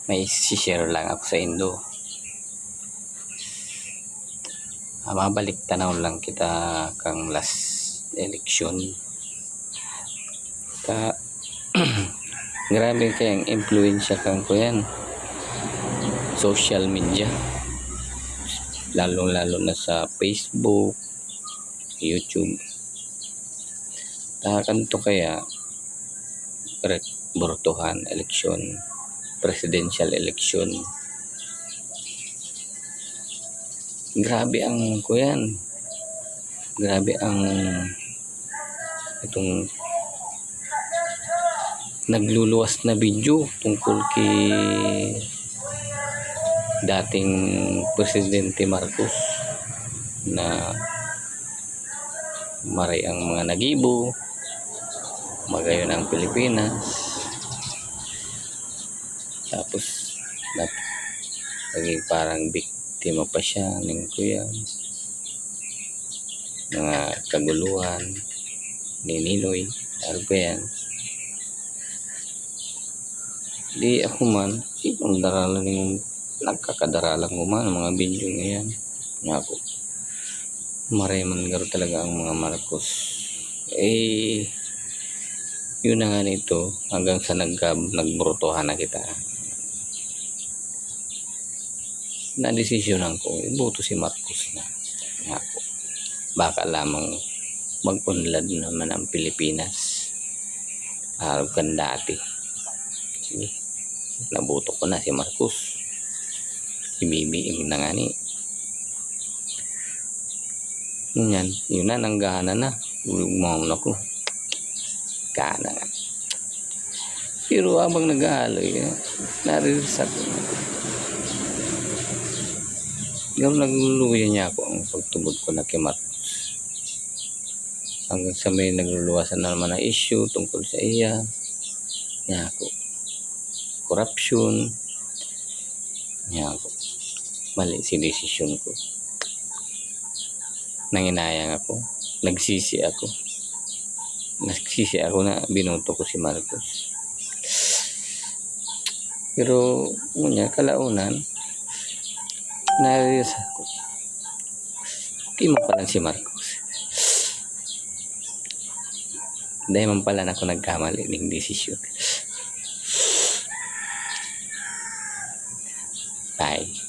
may share lang ako sa Indo. Mabalik tanaw lang kita kang last election. Grabe kayang impluensya kang ko yan. Social media. Lalo na sa Facebook, YouTube. Kanto kaya bortohan eleksyon, presidential election. Grabe ang kuyan. Grabe ang itong nagluluwas na video tungkol kay dating Presidente Marcos na maray ang mga nagibo, magayon ang Pilipinas. Tapos naging parang biktima pa siya ng kuya mga kaguluhan ni Ninoy. Ano ba yan? Di ako man, sinong daralan yung nagkakadaralan mo man mga video ngayon. Nga ako, maray man garo talaga ang mga Marcos. Yun na nga nito, hanggang sa nagbrutohan na kita. Na-desisyonan ko, iboto si Marcos na. Nga ako, baka lamang mag-unlad naman ang Pilipinas. Araw kan dati. Sige, naboto ko na si Marcos. Ibibiing na nga ni. Yun na, nanggana na. Ulugmahon ako. Gana nga. Pero habang nag-aaloy, naririsak ko. Gawin nagluluya niya ako ang pagtubod ko na kay Marcos. Hanggang sa may nagluluwasan na naman na issue tungkol sa iya. Niya ako. Corruption. Niya ako. Mali si desisyon ko. Nanginayang ako. Nagsisi ako na binoto ko si Marcos. Pero kalaunan nariris ako. Okay mo pala si Marcos. Dahil man pala na ako nagkamali ng desisyon. Bye.